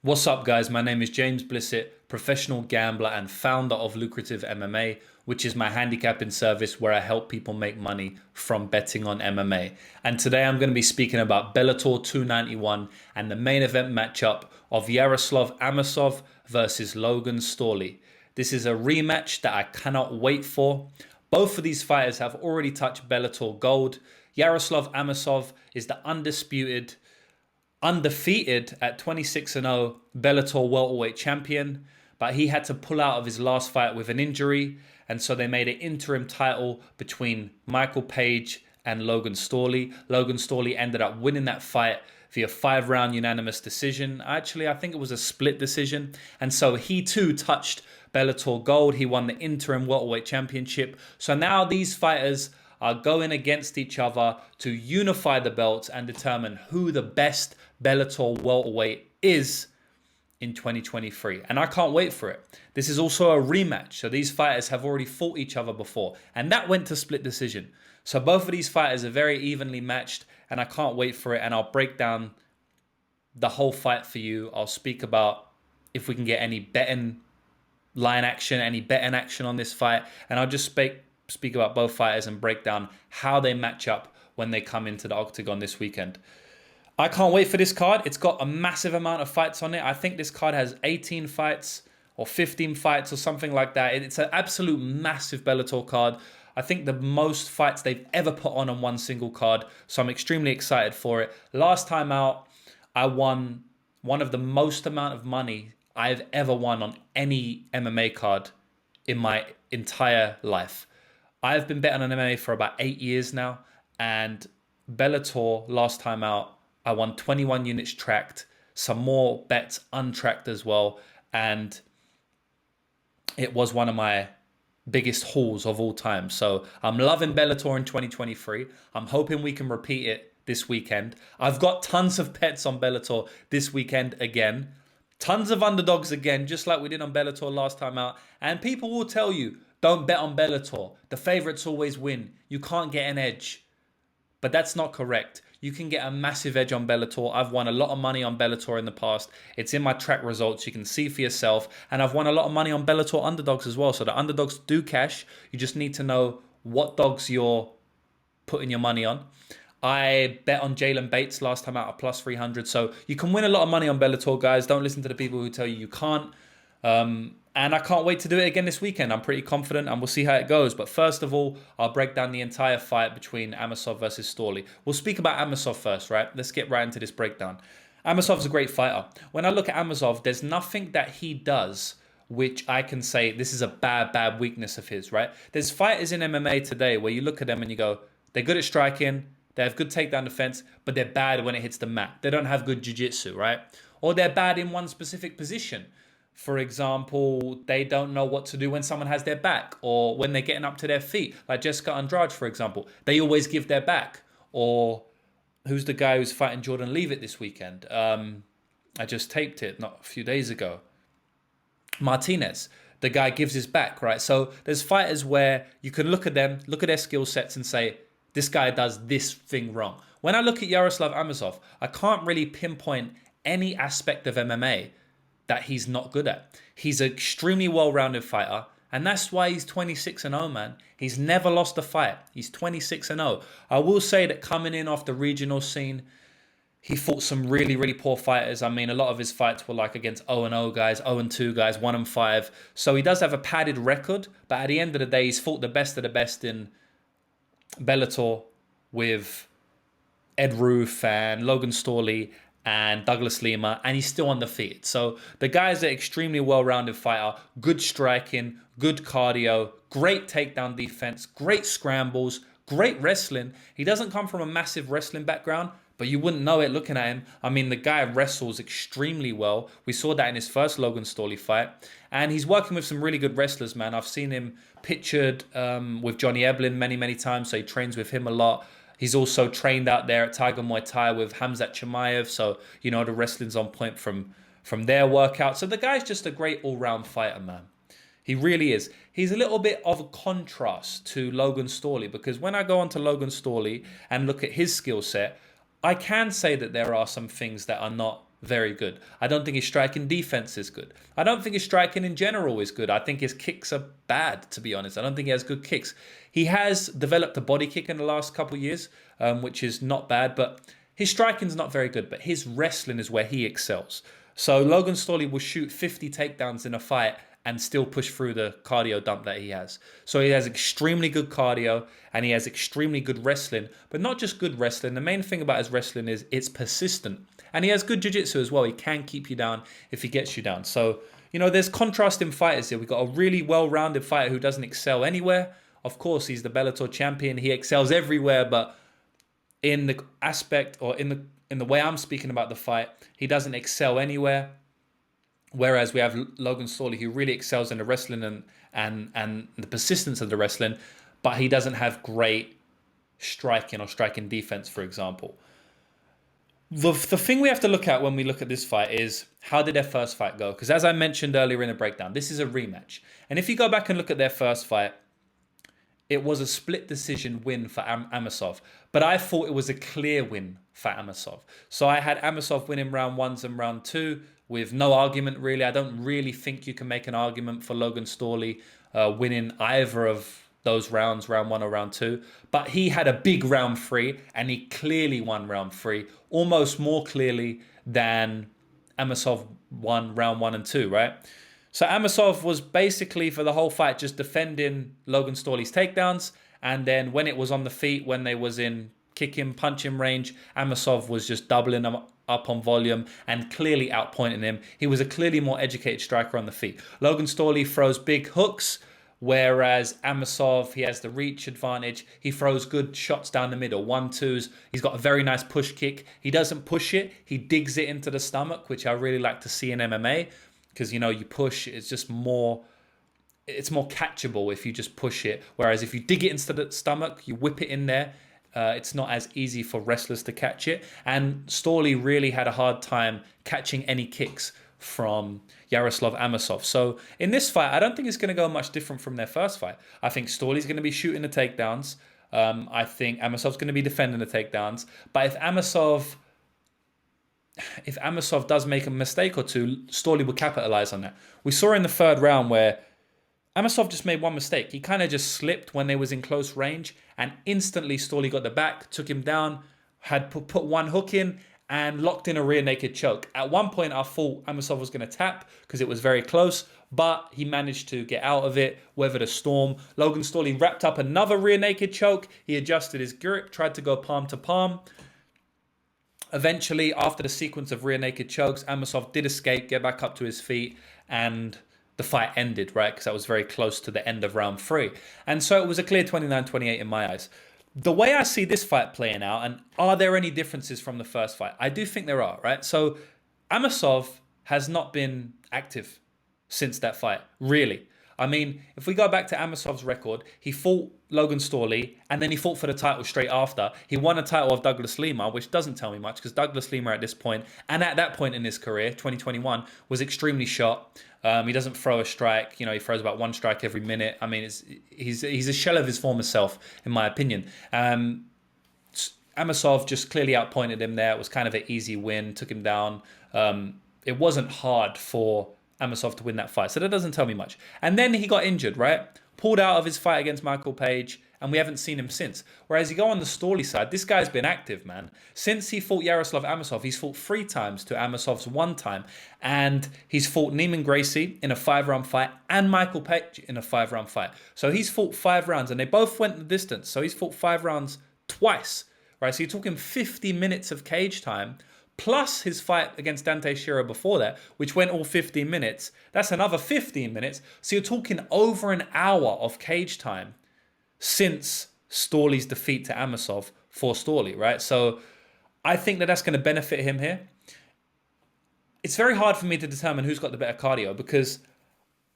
What's up, guys? My name is James Blissett, professional gambler and founder of Lucrative MMA, which is my handicapping service where I help people make money from betting on MMA. And today I'm going to be speaking about Bellator 291 and the main event matchup of Yaroslav Amosov versus Logan Storley. This is a rematch that I cannot wait for. Both of these fighters have already touched Bellator gold. Yaroslav Amosov is the undefeated at 26-0 Bellator welterweight champion, but he had to pull out of his last fight with an injury, and so they made an interim title between Michael Page and Logan Storley. Logan Storley ended up winning that fight via 5-round unanimous decision. Actually, I think it was a split decision, and so he too touched Bellator gold. He won the interim welterweight championship. So now these fighters are going against each other to unify the belts and determine who the best Bellator welterweight is in 2023. And I can't wait for it. This is also a rematch. So these fighters have already fought each other before, and that went to split decision. So both of these fighters are very evenly matched, and I can't wait for it. And I'll break down the whole fight for you. I'll speak about if we can get any betting line action, any betting action on this fight. And I'll just speak about both fighters and break down how they match up when they come into the octagon this weekend. I can't wait for this card. It's got a massive amount of fights on it. I think this card has 18 fights or 15 fights or something like that. It's an absolute massive Bellator card. I think the most fights they've ever put on one single card. So I'm extremely excited for it. Last time out, I won one of the most amount of money I've ever won on any MMA card in my entire life. I've been betting on MMA for about 8 years now, and Bellator last time out, I won 21 units tracked, some more bets untracked as well, and it was one of my biggest hauls of all time. So I'm loving Bellator in 2023. I'm hoping we can repeat it this weekend. I've got tons of bets on Bellator this weekend again. Tons of underdogs again, just like we did on Bellator last time out. And people will tell you, don't bet on Bellator. The favorites always win. You can't get an edge. But that's not correct. You can get a massive edge on Bellator. I've won a lot of money on Bellator in the past. It's in my track results. You can see for yourself. And I've won a lot of money on Bellator underdogs as well. So the underdogs do cash. You just need to know what dogs you're putting your money on. I bet on Jalen Bates last time out at plus 300. So you can win a lot of money on Bellator, guys. Don't listen to the people who tell you you can't. And I can't wait to do it again this weekend. I'm pretty confident, and we'll see how it goes. But first of all, I'll break down the entire fight between Amosov versus Storley. We'll speak about Amosov first, right? Let's get right into this breakdown. Amosov's a great fighter. When I look at Amosov, there's nothing that he does which I can say this is a bad weakness of his, right? There's fighters in MMA today where you look at them and you go, they're good at striking, they have good takedown defense, but they're bad when it hits the mat. They don't have good jiu-jitsu, right? Or they're bad in one specific position. For example, they don't know what to do when someone has their back or when they're getting up to their feet. Like Jessica Andrade, for example. They always give their back. Or who's the guy who's fighting Jordan Leavitt this weekend? I just taped it not a few days ago. Martinez. The guy gives his back, right? So there's fighters where you can look at them, look at their skill sets and say, this guy does this thing wrong. When I look at Yaroslav Amosov, I can't really pinpoint any aspect of MMA that he's not good at. He's an extremely well-rounded fighter, and that's why he's 26-0, man. He's never lost a fight. He's 26-0. I will say that coming in off the regional scene, he fought some really poor fighters. I mean, a lot of his fights were like against 0-0 guys, 0-2 guys, 1-5. So he does have a padded record, but at the end of the day, he's fought the best of the best in Bellator with Ed Roof and Logan Storley and Douglas Lima, and he's still undefeated. So the guy's an extremely well-rounded fighter, good striking, good cardio, great takedown defense, great scrambles, great wrestling. He doesn't come from a massive wrestling background, but you wouldn't know it looking at him. I mean, the guy wrestles extremely well. We saw that in his first Logan Storley fight. And he's working with some really good wrestlers, man. I've seen him pictured with Johnny Eblin many times, so he trains with him a lot. He's also trained out there at Tiger Muay Thai with Hamzat Chimaev. So, you know, the wrestling's on point from their workout. So the guy's just a great all-round fighter, man. He really is. He's a little bit of a contrast to Logan Storley, because when I go onto Logan Storley and look at his skill set, I can say that there are some things that are not very good. I don't think his striking defense is good. I don't think his striking in general is good. I think his kicks are bad, to be honest. I don't think he has good kicks. He has developed a body kick in the last couple of years, which is not bad, but his striking's not very good, but his wrestling is where he excels. So Logan Storley will shoot 50 takedowns in a fight and still push through the cardio dump that he has. So he has extremely good cardio and he has extremely good wrestling, but not just good wrestling. The main thing about his wrestling is it's persistent. And he has good jiu-jitsu as well. He can keep you down if he gets you down. So, there's contrasting fighters here. We've got a really well-rounded fighter who doesn't excel anywhere. Of course, he's the Bellator champion. He excels everywhere, but in the aspect or in the way I'm speaking about the fight, he doesn't excel anywhere. Whereas we have Logan Storley, who really excels in the wrestling and the persistence of the wrestling, but he doesn't have great striking or striking defense, for example. The thing we have to look at when we look at this fight is how did their first fight go? Because as I mentioned earlier in the breakdown, this is a rematch. And if you go back and look at their first fight, it was a split decision win for Amosov. But I thought it was a clear win for Amosov. So I had Amosov winning round 1s and round 2 with no argument, really. I don't really think you can make an argument for Logan Storley winning either of those rounds, round 1 or round 2. But he had a big round 3 and he clearly won round 3, almost more clearly than Amosov won round 1 and 2, right? So Amosov was basically for the whole fight just defending Logan Storley's takedowns. And then when it was on the feet, when they was in kicking, punching range, Amosov was just doubling them up on volume and clearly outpointing him. He was a clearly more educated striker on the feet. Logan Storley throws big hooks, whereas Amosov, he has the reach advantage. He throws good shots down the middle, 1-2s. He's got a very nice push kick. He doesn't push it. He digs it into the stomach, which I really like to see in MMA. Because, you push, it's just more catchable if you just push it. Whereas if you dig it into the stomach, you whip it in there, it's not as easy for wrestlers to catch it. And Storley really had a hard time catching any kicks from Yaroslav Amosov. So in this fight, I don't think it's going to go much different from their first fight. I think Storley's going to be shooting the takedowns. I think Amosov's going to be defending the takedowns. But if Amosov does make a mistake or two, Storley will capitalize on that. We saw in the third round where Amosov just made one mistake. He kind of just slipped when they was in close range and instantly Storley got the back, took him down, had put one hook in and locked in a rear naked choke. At one point, I thought Amosov was going to tap because it was very close, but he managed to get out of it, weather the storm. Logan Storley wrapped up another rear naked choke. He adjusted his grip, tried to go palm to palm. Eventually, after the sequence of rear naked chokes, Amosov did escape, get back up to his feet, and the fight ended, right? Because that was very close to the end of round 3. And so it was a clear 29-28 in my eyes. The way I see this fight playing out, and are there any differences from the first fight? I do think there are, right? So Amosov has not been active since that fight, really. I mean, if we go back to Amosov's record, he fought Logan Storley and then he fought for the title straight after. He won a title of Douglas Lima, which doesn't tell me much because Douglas Lima at this point, and at that point in his career, 2021, was extremely shot. He doesn't throw a strike. He throws about one strike every minute. I mean, he's a shell of his former self, in my opinion. Amosov just clearly outpointed him there. It was kind of an easy win, took him down. It wasn't hard for Amosov to win that fight. So that doesn't tell me much. And then he got injured, right? Pulled out of his fight against Michael Page, and we haven't seen him since. Whereas you go on the Storley side, this guy's been active, man. Since he fought Yaroslav Amosov, he's fought 3 times to Amosov's 1 time. And he's fought Neiman Gracie in a 5-round fight and Michael Page in a 5-round fight. So he's fought 5 rounds, and they both went the distance. So he's fought 5 rounds twice, right? So you're talking 50 minutes of cage time, plus his fight against Dante Shiro before that, which went all 15 minutes. That's another 15 minutes. So you're talking over an hour of cage time since Storley's defeat to Amosov for Storley, right? So I think that that's going to benefit him here. It's very hard for me to determine who's got the better cardio because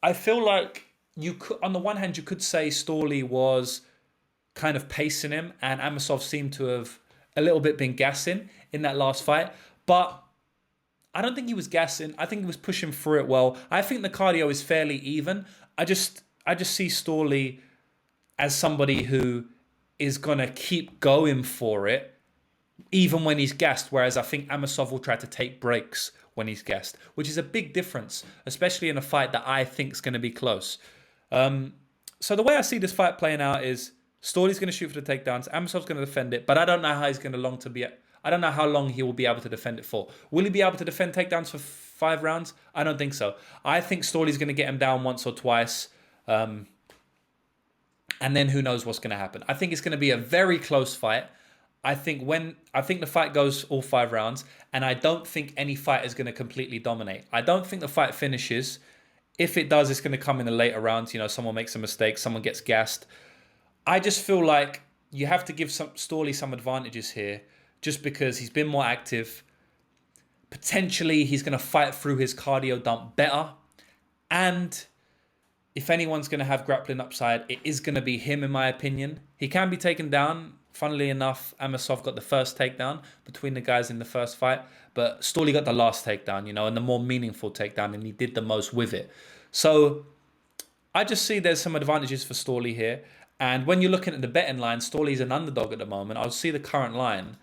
I feel like you could, on the one hand, you could say Storley was kind of pacing him and Amosov seemed to have a little bit been gassing in that last fight. But I don't think he was gassing. I think he was pushing through it well. I think the cardio is fairly even. I just see Storley as somebody who is going to keep going for it even when he's gassed, whereas I think Amosov will try to take breaks when he's gassed, which is a big difference, especially in a fight that I think is going to be close. So the way I see this fight playing out is Storley's going to shoot for the takedowns, Amosov's going to defend it, but I don't know how he's going to I don't know how long he will be able to defend it for. Will he be able to defend takedowns for 5 rounds? I don't think so. I think Storley's going to get him down once or twice. And then who knows what's going to happen. I think it's going to be a very close fight. I think the fight goes all 5 rounds, and I don't think any fight is going to completely dominate. I don't think the fight finishes. If it does, it's going to come in the later rounds. You know, someone makes a mistake, someone gets gassed. I just feel like you have to give Storley some advantages here, just because he's been more active. Potentially, he's going to fight through his cardio dump better, and if anyone's going to have grappling upside, it is going to be him, in my opinion. He can be taken down. Funnily enough, Amosov got the first takedown between the guys in the first fight, but Storley got the last takedown, you know, and the more meaningful takedown, and he did the most with it. So I just see there's some advantages for Storley here. And when you're looking at the betting line, Storley's an underdog at the moment. I'll see the current line.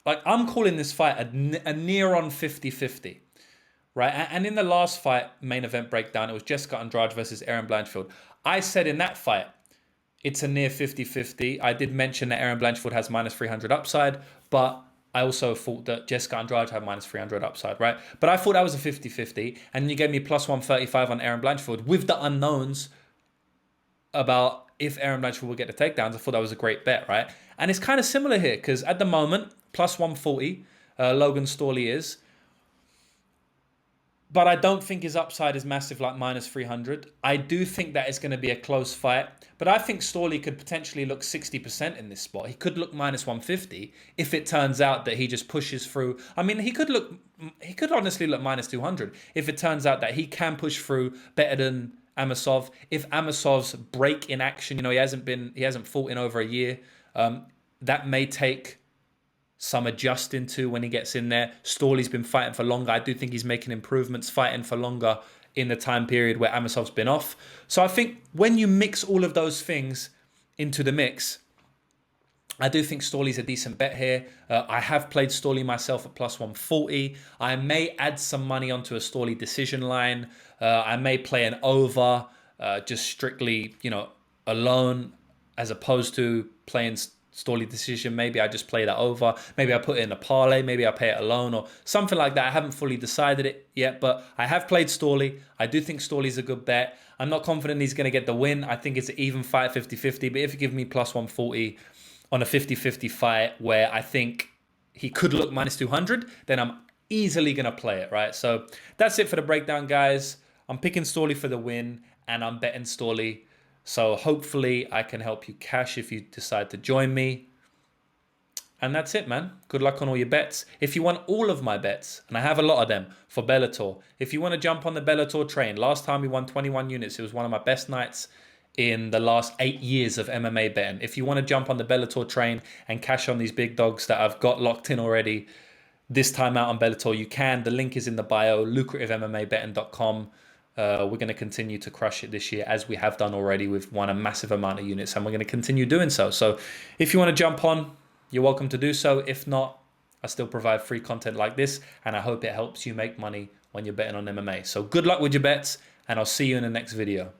Like, I'm calling this fight a near on 50-50. Right, and in the last fight, main event breakdown, it was Jessica Andrade versus Erin Blanchfield. I said in that fight, it's a near 50-50. I did mention that Erin Blanchfield has minus 300 upside, but I also thought that Jessica Andrade had minus 300 upside, right? But I thought that was a 50-50, and you gave me plus 135 on Erin Blanchfield with the unknowns about if Erin Blanchfield will get the takedowns. I thought that was a great bet, right? And it's kind of similar here, because at the moment, plus 140, Logan Storley is. But I don't think his upside is massive like minus 300. I do think that it's going to be a close fight. But I think Storley could potentially look 60% in this spot. He could look minus 150 if it turns out that he just pushes through. I mean, he could honestly look minus 200 if it turns out that he can push through better than Amosov. If Amosov's break in action, you know, he hasn't fought in over a year. That may take some adjusting to when he gets in there. Storley's been fighting for longer. I do think he's making improvements fighting for longer in the time period where Amosov's been off. So I think when you mix all of those things into the mix, I do think Storley's a decent bet here. I have played Storley myself at plus 140. I may add some money onto a Storley decision line. I may play an over, just strictly, you know, alone, as opposed to playing Storley decision. Maybe I just play that over. Maybe I put it in a parlay. Maybe I pay it alone or something like that. I haven't fully decided it yet, but I have played Storley. I do think Storley's a good bet. I'm not confident he's going to get the win. I think it's an even fight, 50-50. But if you give me plus 140 on a 50-50 fight where I think he could look minus 200, then I'm easily going to play it, right? So that's it for the breakdown, guys. I'm picking Storley for the win, and I'm betting Storley. So hopefully I can help you cash if you decide to join me. And that's it, man. Good luck on all your bets. If you want all of my bets, and I have a lot of them for Bellator, if you want to jump on the Bellator train, last time we won 21 units. It was one of my best nights in the last 8 years of MMA betting. If you want to jump on the Bellator train and cash on these big dogs that I've got locked in already this time out on Bellator, you can. The link is in the bio, lucrativemmabetting.com. We're going to continue to crush it this year, as we have done already. We've won a massive amount of units, and we're going to continue doing so. So if you want to jump on, you're welcome to do so. If not, I still provide free content like this, and I hope it helps you make money when you're betting on MMA. So good luck with your bets, and I'll see you in the next video.